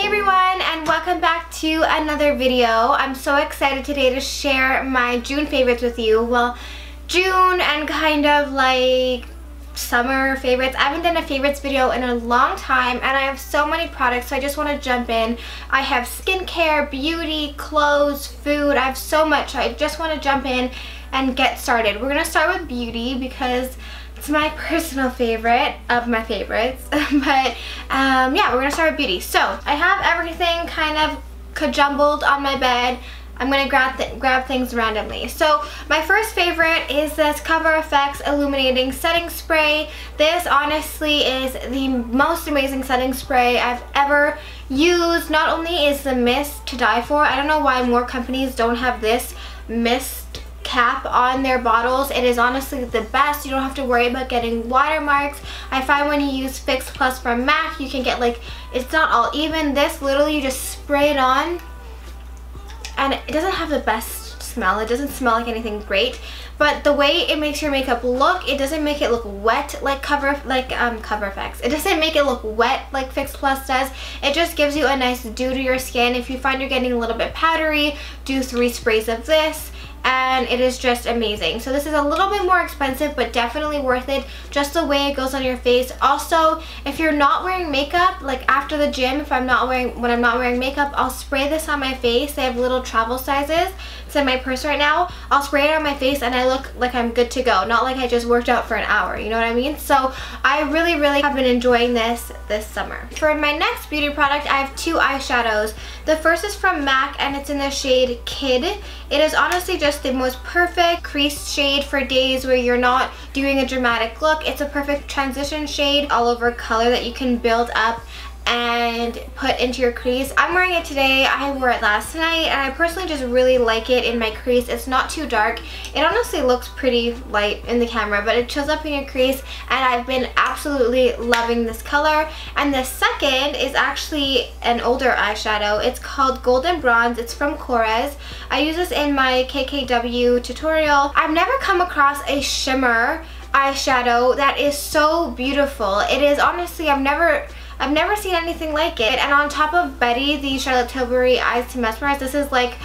everyone, and welcome back to another video. I'm so excited today to share my June favorites with you. Well, June and kind of like summer favorites. I haven't done a favorites video in a long time, and I have so many products, so I just want to jump in. I have skincare, beauty, clothes, food. I have so much. I just want to jump in and get started. We're going to start with beauty because it's my personal favorite of my favorites. But yeah, we're gonna start with beauty. So I have everything kind of jumbled on my bed. I'm gonna grab things randomly. So my first favorite is this Cover FX Illuminating Setting Spray. This honestly is the most amazing setting spray I've ever used. Not only is the mist to die for, I don't know why more companies don't have this mist cap on their bottles. It is honestly the best. You don't have to worry about getting watermarks. I find when you use Fix Plus from MAC, you can get like, it's not all even. This literally you just spray it on and it doesn't have the best smell. It doesn't smell like anything great, but the way it makes your makeup look, it doesn't make it look wet like Cover FX. It doesn't make it look wet like Fix Plus does. It just gives you a nice dew to your skin. If you find you're getting a little bit powdery, do 3 sprays of this. And it is just amazing. So this is a little bit more expensive, but definitely worth it, just the way it goes on your face. Also, if you're not wearing makeup, like after the gym, when I'm not wearing makeup, I'll spray this on my face. They have little travel sizes. It's in my purse right now. I'll spray it on my face and I look like I'm good to go, not like I just worked out for an hour, you know what I mean? So I really have been enjoying this summer. For my next beauty product, I have 2 eyeshadows. The first is from MAC and it's in the shade Kid. It is honestly just the most perfect crease shade for days where you're not doing a dramatic look. It's a perfect transition shade, all over color that you can build up and put into your crease. I'm wearing it today. I wore it last night and I personally just really like it in my crease. It's not too dark. It honestly looks pretty light in the camera, but it shows up in your crease and I've been absolutely loving this color. And the second is actually an older eyeshadow. It's called Golden Bronze. It's from Korres. I use this in my KKW tutorial. I've never come across a shimmer eyeshadow that is so beautiful. It is honestly, I've never seen anything like it. And on top of Betty, the Charlotte Tilbury Eyes to Mesmerize, this is like,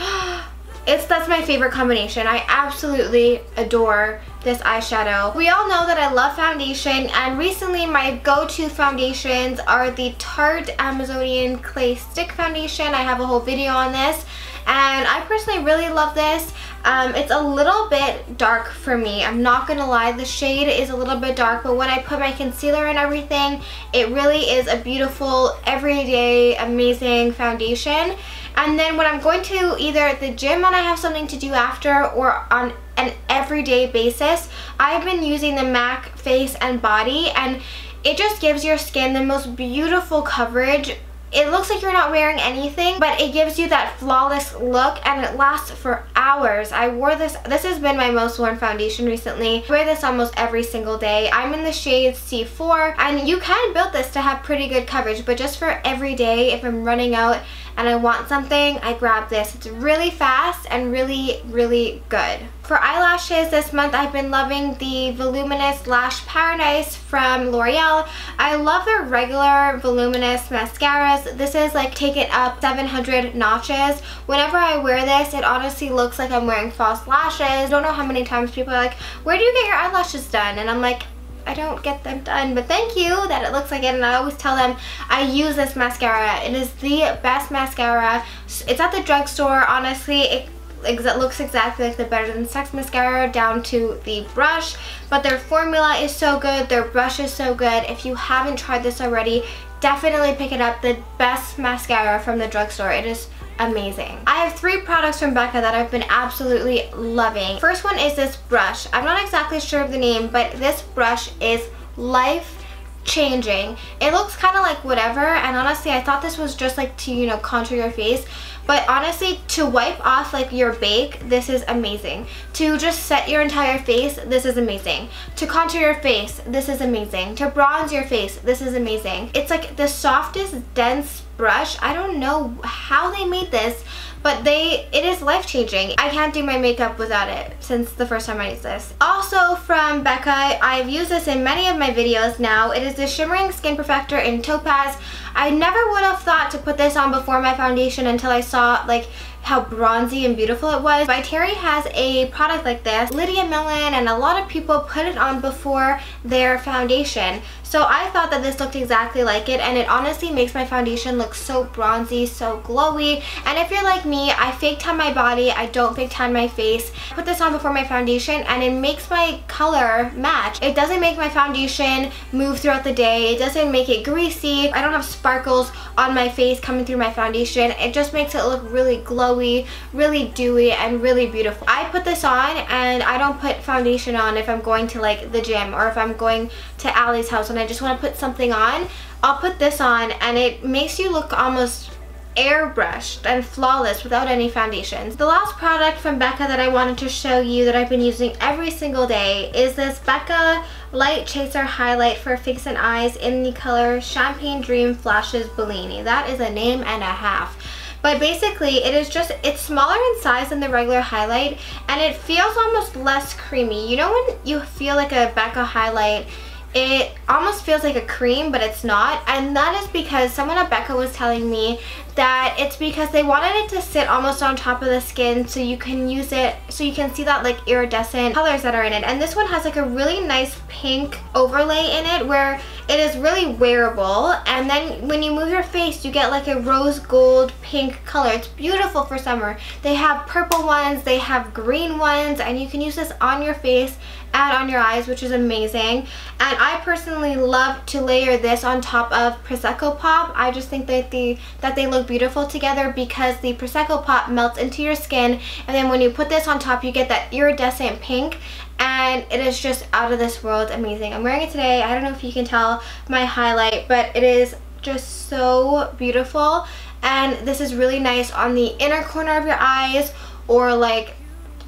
that's my favorite combination. I absolutely adore this eyeshadow. We all know that I love foundation, and recently my go-to foundations are the Tarte Amazonian Clay Stick Foundation. I have a whole video on this, and I personally really love this. It's a little bit dark for me. I'm not gonna lie, the shade is a little bit dark, but when I put my concealer and everything, it really is a beautiful, everyday, amazing foundation. And then when I'm going to either the gym and I have something to do after, or on an everyday basis, I've been using the MAC Face and Body, and it just gives your skin the most beautiful coverage. It looks like you're not wearing anything, but it gives you that flawless look, and it lasts for hours. I wore this. This has been my most worn foundation recently. I wear this almost every single day. I'm in the shade C4, and you can build this to have pretty good coverage, but just for every day, if I'm running out and I want something, I grab this. It's really fast and really good. For eyelashes this month, I've been loving the Voluminous Lash Paradise from L'Oreal. I love their regular voluminous mascaras. This is like take it up 700 notches. Whenever I wear this, it honestly looks like I'm wearing false lashes. I don't know how many times people are like, where do you get your eyelashes done? And I'm like, I don't get them done, but thank you that it looks like it. And I always tell them I use this mascara. It is the best mascara. It's at the drugstore. Honestly, it looks exactly like the Better Than Sex mascara down to the brush, but their formula is so good, their brush is so good. If you haven't tried this already, definitely pick it up. The best mascara from the drugstore. It is amazing. I have 3 products from Becca that I've been absolutely loving. First one is this brush. I'm not exactly sure of the name, but this brush is life-changing. It looks kind of like whatever, and honestly I thought this was just like to, you know, contour your face, but honestly to wipe off like your bake, this is amazing. To just set your entire face, this is amazing. To contour your face, this is amazing. To bronze your face, this is amazing. It's like the softest dense brush. I don't know how they made this, but it is life-changing. I can't do my makeup without it since the first time I used this. Also from Becca, I've used this in many of my videos now. It is the Shimmering Skin Perfector in Topaz. I never would have thought to put this on before my foundation until I saw like how bronzy and beautiful it was. By Terry has a product like this. Lydia Millen and a lot of people put it on before their foundation. So I thought that this looked exactly like it, and it honestly makes my foundation look so bronzy, so glowy. And if you're like me, I fake tan my body, I don't fake tan my face. I put this on before my foundation and it makes my color match. It doesn't make my foundation move throughout the day. It doesn't make it greasy. I don't have sparkles on my face coming through my foundation. It just makes it look really glowy, really dewy, and really beautiful. I put this on and I don't put foundation on if I'm going to like the gym or if I'm going to Allie's house and I just want to put something on. I'll put this on and it makes you look almost airbrushed and flawless without any foundations. The last product from Becca that I wanted to show you that I've been using every single day is this Becca Light Chaser Highlight for face and eyes in the color Champagne Dream Flashes Bellini. That is a name and a half. But basically, it's smaller in size than the regular highlight, and it feels almost less creamy. You know when you feel like a Becca highlight, it almost feels like a cream, but it's not. And that is because someone at Becca was telling me that it's because they wanted it to sit almost on top of the skin so you can use it, so you can see that like iridescent colors that are in it. And this one has like a really nice pink overlay in it where it is really wearable, and then when you move your face you get like a rose gold pink color. It's beautiful for summer. They have purple ones, they have green ones, and you can use this on your face and on your eyes, which is amazing. And I personally love to layer this on top of Prosecco Pop. I just think that they look beautiful together because the Prosecco Pop melts into your skin, and then when you put this on top you get that iridescent pink, and it is just out of this world amazing. I'm wearing it today. I don't know if you can tell my highlight, but it is just so beautiful, and this is really nice on the inner corner of your eyes or like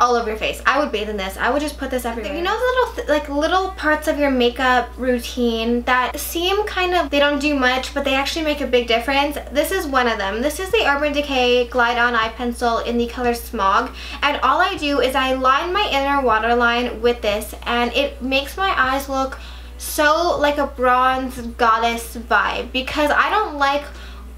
all over your face. I would bathe in this. I would just put this everywhere. You know the little parts of your makeup routine that seem kind of, they don't do much, but they actually make a big difference? This is one of them. This is the Urban Decay Glide On Eye Pencil in the color Smog, and all I do is I line my inner waterline with this, and it makes my eyes look so like a bronze goddess vibe, because I don't like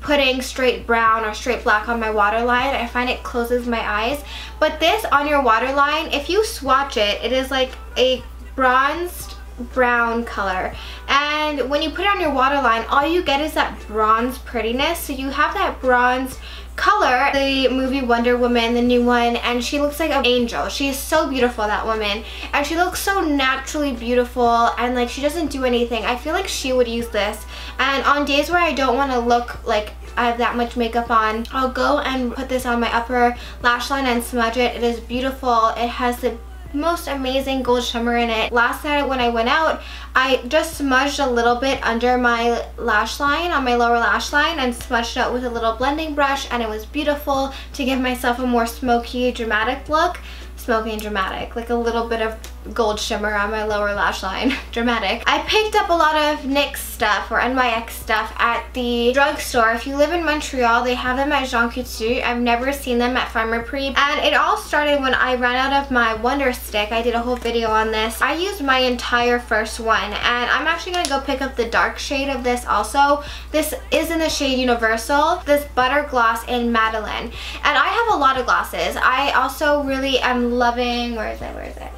putting straight brown or straight black on my waterline. I find it closes my eyes. But this on your waterline, if you swatch it, it is like a bronzed brown color, and when you put it on your waterline all you get is that bronze prettiness. So you have that bronze color. The movie Wonder Woman, the new one, and she looks like an angel. She is so beautiful, that woman, and she looks so naturally beautiful, and like she doesn't do anything. I feel like she would use this, and on days where I don't want to look like I have that much makeup on, I'll go and put this on my upper lash line and smudge it. It is beautiful. It has the most amazing gold shimmer in it. Last night when I went out, I just smudged a little bit under my lash line, on my lower lash line, and smudged it out with a little blending brush, and it was beautiful to give myself a more smoky, dramatic look. Smoky and dramatic, like a little bit of gold shimmer on my lower lash line. Dramatic. I picked up a lot of NYX stuff or NYX stuff at the drugstore. If you live in Montreal, they have them at Jean Couture. I've never seen them at Pharmaprix. And it all started when I ran out of my Wonder Stick. I did a whole video on this. I used my entire first one, and I'm actually gonna go pick up the dark shade of this also. This is in the shade Universal, this Butter Gloss in Madeleine. And I have a lot of glosses. I also really am loving, where is it?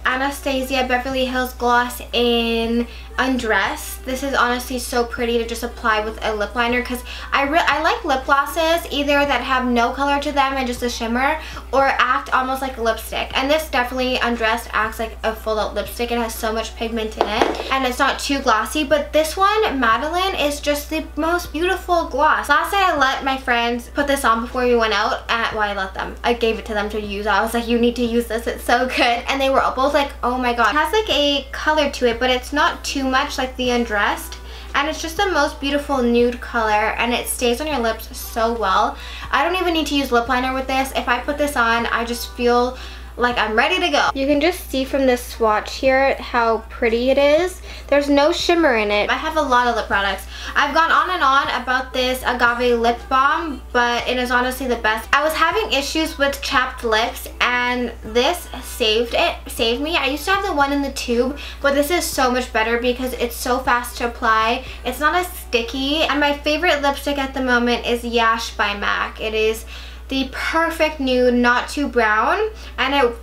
Anastasia Beverly Hills Gloss in Undress. This is honestly so pretty to just apply with a lip liner, because I like lip glosses either that have no color to them and just a shimmer, or act almost like a lipstick. And this definitely Undressed acts like a full out lipstick. It has so much pigment in it, and it's not too glossy. But this one, Madeleine, is just the most beautiful gloss. Last night I let my friends put this on before we went out, and well, I let them. I gave it to them to use. I was like, you need to use this, it's so good. And they were both like, oh my god. It has like a color to it, but it's not too much like the Undressed, and it's just the most beautiful nude color, and it stays on your lips so well. I don't even need to use lip liner with this. If I put this on, I just feel like I'm ready to go. You can just see from this swatch here how pretty it is. There's no shimmer in it. I have a lot of lip products. I've gone on and on about this agave lip balm, but it is honestly the best. I was having issues with chapped lips and this saved me. I used to have the one in the tube, but this is so much better because it's so fast to apply. It's not as sticky. And my favorite lipstick at the moment is Yash by MAC. It is the perfect nude, not too brown, and it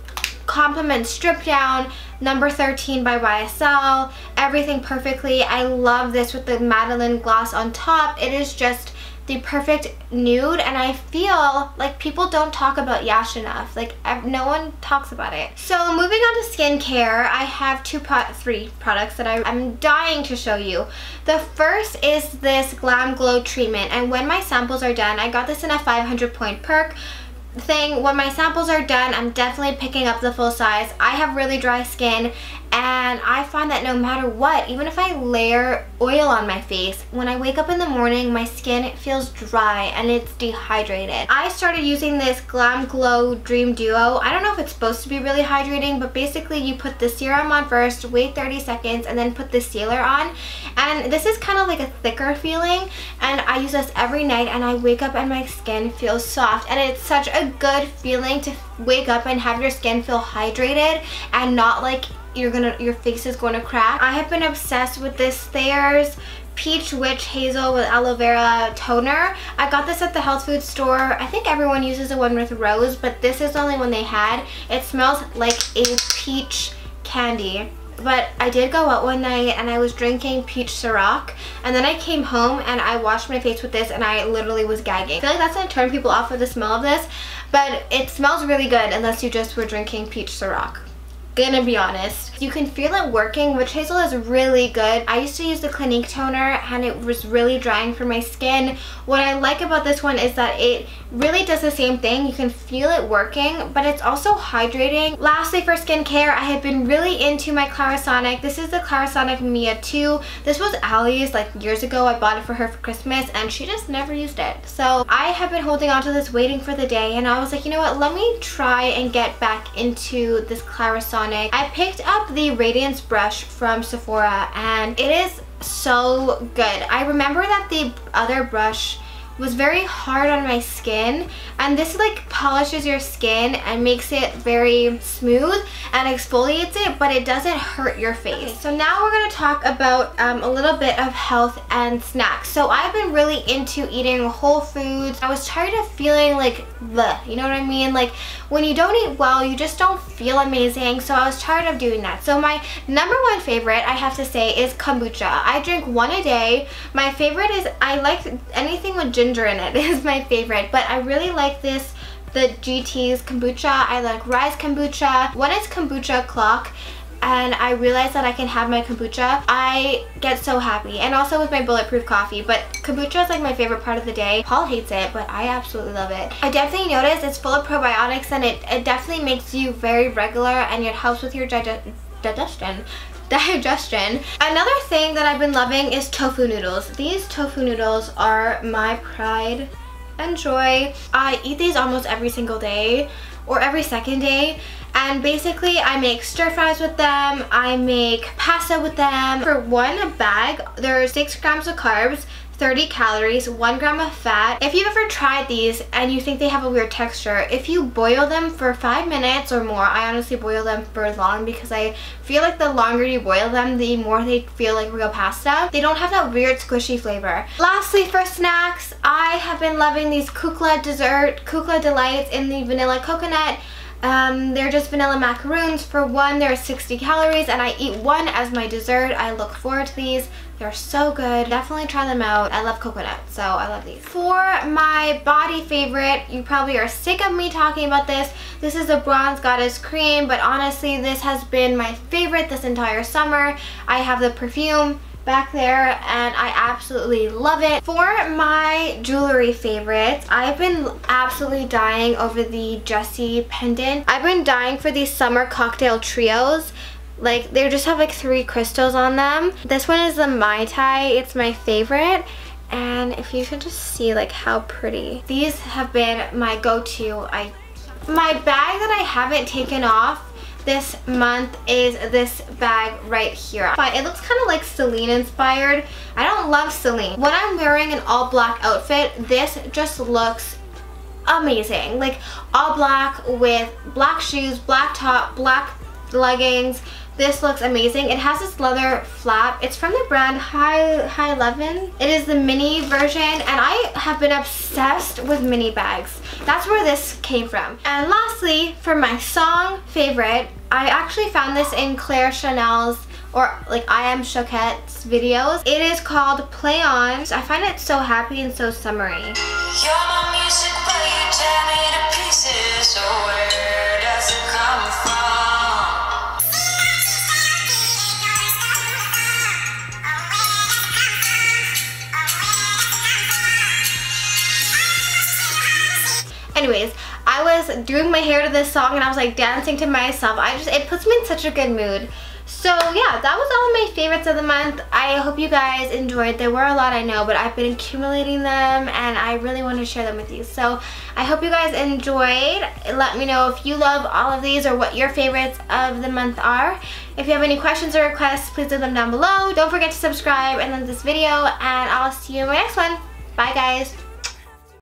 complements Strip Down, number 13 by YSL, everything perfectly. I love this with the Madeleine gloss on top. It is just the perfect nude, and I feel like people don't talk about Yash enough. Like, no one talks about it. So moving on to skincare, I have three products that I'm dying to show you. The first is this Glam Glow treatment, and when my samples are done, I got this in a 500 point perk thing. When my samples are done, I'm definitely picking up the full size. I have really dry skin, and I find that no matter what, even if I layer oil on my face, when I wake up in the morning, my skin feels dry and it's dehydrated. I started using this Glam Glow Dream Duo. I don't know if it's supposed to be really hydrating, but basically you put the serum on first, wait 30 seconds, and then put the sealer on. And this is kind of like a thicker feeling, and I use this every night, and I wake up and my skin feels soft, and it's such a good feeling to wake up and have your skin feel hydrated and not like your face is going to crack. I have been obsessed with this Thayer's Peach Witch Hazel with Aloe Vera toner. I got this at the health food store. I think everyone uses the one with rose, but this is the only one they had. It smells like a peach candy. But I did go out one night and I was drinking peach Ciroc, and then I came home and I washed my face with this and I literally was gagging. I feel like that's gonna turn people off with the smell of this, but it smells really good unless you just were drinking peach Ciroc. Gonna be honest. You can feel it working. Witch Hazel is really good. I used to use the Clinique toner and it was really drying for my skin. What I like about this one is that it really does the same thing. You can feel it working, but it's also hydrating. Lastly, for skincare, I have been really into my Clarisonic. This is the Clarisonic Mia 2. This was Allie's like years ago. I bought it for her for Christmas and she just never used it. So I have been holding on to this, waiting for the day, and I was like, you know what, let me try and get back into this Clarisonic. I picked up the Radiance brush from Sephora and it is so good. I remember that the other brush was very hard on my skin, and this like polishes your skin and makes it very smooth and exfoliates it, but it doesn't hurt your face. Okay, so now we're going to talk about a little bit of health and snacks. So I've been really into eating whole foods. I was tired of feeling like bleh, you know what I mean? Like when you don't eat well, you just don't feel amazing. So I was tired of doing that. So my number one favorite, I have to say, is kombucha. I drink one a day. My favorite is, I like anything with ginger in it is my favorite, but I really like this, the GT's kombucha. I like Rise kombucha. One is kombucha clock, and I realized that I can have my kombucha. I get so happy, and also with my bulletproof coffee, but kombucha is like my favorite part of the day. Paul hates it, but I absolutely love it. I definitely noticed it's full of probiotics, and it definitely makes you very regular, and it helps with your digestion. Another thing that I've been loving is tofu noodles. These tofu noodles are my pride and joy. I eat these almost every single day or every second day, and basically I make stir fries with them, I make pasta with them. For one bag, there's 6 grams of carbs, 30 calories, 1 gram of fat. If you've ever tried these and you think they have a weird texture, if you boil them for 5 minutes or more, I honestly boil them for long because I feel like the longer you boil them, the more they feel like real pasta. They don't have that weird squishy flavor. Lastly, for snacks, I have been loving these Kookla Delights in the vanilla coconut. They're just vanilla macaroons. For one, they're 60 calories, and I eat one as my dessert. I look forward to these. They're so good. Definitely try them out. I love coconut, so I love these. For my body favorite, you probably are sick of me talking about this. This is the Bronze Goddess Cream, but honestly, this has been my favorite this entire summer. I have the perfume back there and I absolutely love it. For my jewelry favorites, I've been absolutely dying over the Jessie pendant. I've been dying for these summer cocktail trios. Like, they just have like 3 crystals on them. This one is the Mai Tai. It's my favorite. And if you could just see like how pretty. These have been my go-to. My bag that I haven't taken off this month is this bag right here. It looks kind of like Celine inspired. I don't love Celine. When I'm wearing an all black outfit, this just looks amazing. Like all black with black shoes, black top, black leggings. This looks amazing. It has this leather flap. It's from the brand Hieleven. It is the mini version, and I have been obsessed with mini bags. That's where this came from. And lastly, for my song favorite, I actually found this in Claire Chanel's, or like I Am Choquette's videos. It is called Play On. I find it so happy and so summery. You're my music, but you tear me to pieces. So where does it come from? Anyways, I was doing my hair to this song and I was like dancing to myself. It puts me in such a good mood. So yeah, that was all of my favorites of the month. I hope you guys enjoyed. There were a lot, I know, but I've been accumulating them and I really want to share them with you. So I hope you guys enjoyed. Let me know if you love all of these or what your favorites of the month are. If you have any questions or requests, please leave them down below. Don't forget to subscribe and like this video, and I'll see you in my next one. Bye guys.